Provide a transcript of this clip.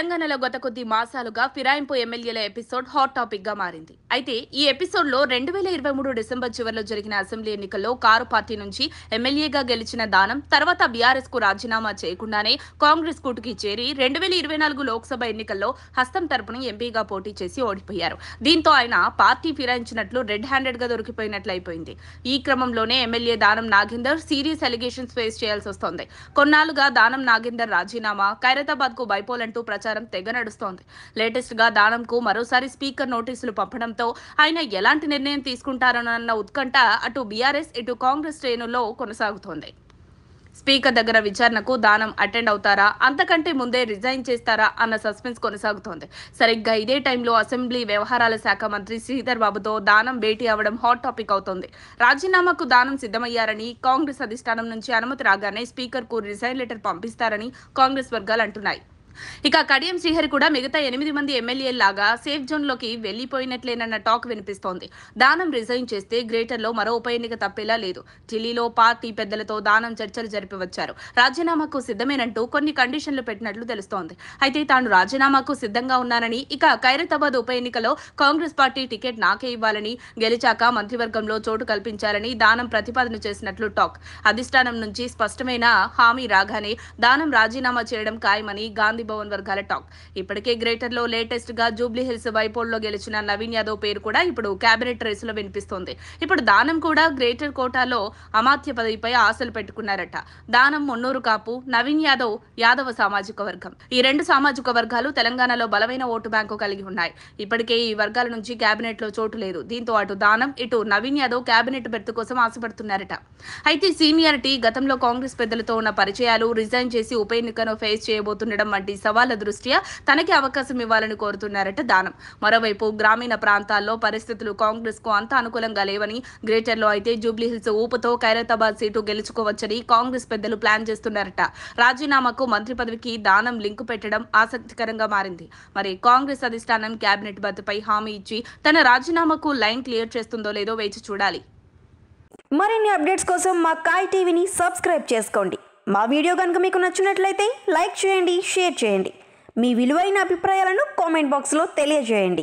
తెలంగాణలో గత కొద్ది మాసాలుగా ఫిరాయింపు ఎమ్మెల్యేల ఎపిసోడ్ హాట్ టాపిక్ గా మారింది. అయితే ఈ ఎపిసోడ్ లో 2023 డిసెంబర్ చివరిలో జరిగిన అసెంబ్లీ ఎన్నికల్లో కారు పార్టీ నుంచి ఎమ్మెల్యేగా గెలిచిన దానం తర్వాత బీఆర్ఎస్ కు రాజీనామా చేయకుండానే కాంగ్రెస్ కూటుకి చేరి 2024 లోక్సభ ఎన్నికల్లో హస్తం తరపున ఎంపీగా పోటీ చేసి ఓడిపోయారు. దీంతో ఆయన పార్టీ ఫిరాయించినట్లు రెడ్ హ్యాండెడ్ గా దొరికిపోయినట్లు అయిపోయింది. ఈ క్రమంలోనే MLA Danam Nagender serious allegations face చేయాల్సి వస్తోంది. కొన్నాళ్లుగా దానం నాగేందర్ రాజీనామా, ఖైరతాబాద్ కు బైపోల్ అంటూ ప్రచారం తెగ నడుస్తోంది. లేటెస్ట్ గా దానంకు మరోసారి స్పీకర్ నోటీసులు పంపడంతో ఆయన ఎలాంటి నిర్ణయం తీసుకుంటారన్న ఉత్కంఠ అటు బీఆర్ఎస్ ఇటు కాంగ్రెస్ శ్రేణుల్లో కొనసాగుతోంది. స్పీకర్ దగ్గర విచారణకు దానం అటెండ్ అవుతారా, అంతకంటే ముందే రిజైన్ చేస్తారా అన్న సస్పెన్స్ కొనసాగుతోంది. సరిగ్గా ఇదే టైంలో అసెంబ్లీ వ్యవహారాల శాఖ మంత్రి శ్రీధర్ బాబుతో దానం భేటీ అవ్వడం హాట్ టాపిక్ అవుతోంది. రాజీనామాకు దానం సిద్ధమయ్యారని, కాంగ్రెస్ అధిష్టానం నుంచి అనుమతి రాగానే స్పీకర్ కు రిజైన్ లెటర్ పంపిస్తారని కాంగ్రెస్ వర్గాలు అంటున్నాయి. ఇక కడియం శ్రీహరి కూడా మిగతా 8 మంది ఎమ్మెల్యేలాగా సేఫ్ జోన్ లోకి వెళ్లిపోయినట్లేనన్న టాక్ వినిపిస్తోంది. దానం రిజైన్ చేస్తే గ్రేటర్ లో మరో ఉప ఎన్నిక తప్పేలా లేదు. ఢిల్లీలో పార్టీ పెద్దలతో దానం చర్చలు జరిపి వచ్చారు. రాజీనామాకు సిద్ధమేనంటూ కొన్ని కండిషన్లు పెట్టినట్లు తెలుస్తోంది. అయితే తాను రాజీనామాకు సిద్ధంగా ఉన్నానని, ఇక ఖైరతాబాద్ ఉప ఎన్నికలో కాంగ్రెస్ పార్టీ టికెట్ నాకే ఇవ్వాలని, గెలిచాక మంత్రివర్గంలో చోటు కల్పించాలని దానం ప్రతిపాదన చేసినట్లు టాక్. అధిష్టానం నుంచి స్పష్టమైన హామీ రాగానే దానం రాజీనామా చేయడం ఖాయమని గాంధీ భవన్ వర్గాల టాక్. ఇప్పటికే గ్రేటర్ లో లేటెస్ట్ గా జూబ్లీ హిల్స్ బైపోల్ లో గెలిచిన నవీన్ యాదవ్ పేరు కూడా ఇప్పుడు కేబినెట్ రేసులో వినిపిస్తోంది. ఇప్పుడు దానం కూడా గ్రేటర్ కోటాలో అమాత్య పదవిపై ఆశలు పెట్టుకున్నారట. దానం మున్నూరు కాపు, నవీన్ యాదవ్ యాదవ సామాజిక వర్గం. ఈ రెండు సామాజిక వర్గాలు తెలంగాణలో బలమైన ఓటు బ్యాంకు కలిగి ఉన్నాయి. ఇప్పటికే ఈ వర్గాల నుంచి కేబినెట్ లో చోటు లేదు. దీంతో అటు దానం ఇటు నవీన్ యాదవ్ కేబినెట్ బెర్త్ కోసం ఆశపడుతున్నారట. అయితే సీనియారిటీ, గతంలో కాంగ్రెస్ పెద్దలతో ఉన్న పరిచయాలు, రిజైన్ చేసి ఉప ఎన్నికను ఫేస్ చేయబోతుండడం వంటి సవాళ్ల దృష్ట్యా తనకి అవకాశం ఇవ్వాలని కోరుతున్నారట దానం. మరోవైపు గ్రామీణ ప్రాంతాల్లో పరిస్థితులు కాంగ్రెస్ కు అంత అనుకూలంగా లేవని, గ్రేటర్ లో అయితే జూబ్లీ హిల్స్ ఊపుతో ఖైరతాబాద్ సీటు గెలుచుకోవచ్చని కాంగ్రెస్ పెద్దలు ప్లాన్ చేస్తున్నారట. రాజీనామాకు మంత్రి పదవికి దానం లింకు పెట్టడం ఆసక్తికరంగా మారింది. మరి కాంగ్రెస్ అధిష్టానం కేబినెట్ బర్త్పై హామీ ఇచ్చి తన రాజీనామాకు లైన్ క్లియర్ చేస్తుందో లేదో వేచి చూడాలి. మరిన్ని అప్డేట్స్ కోసం మా కాయ్ టీవీని సబ్స్క్రైబ్ చేసుకోండి. మా వీడియో కనుక మీకు నచ్చినట్లయితే లైక్ చేయండి, షేర్ చేయండి. మీ విలువైన అభిప్రాయాలను కామెంట్ బాక్స్లో తెలియజేయండి.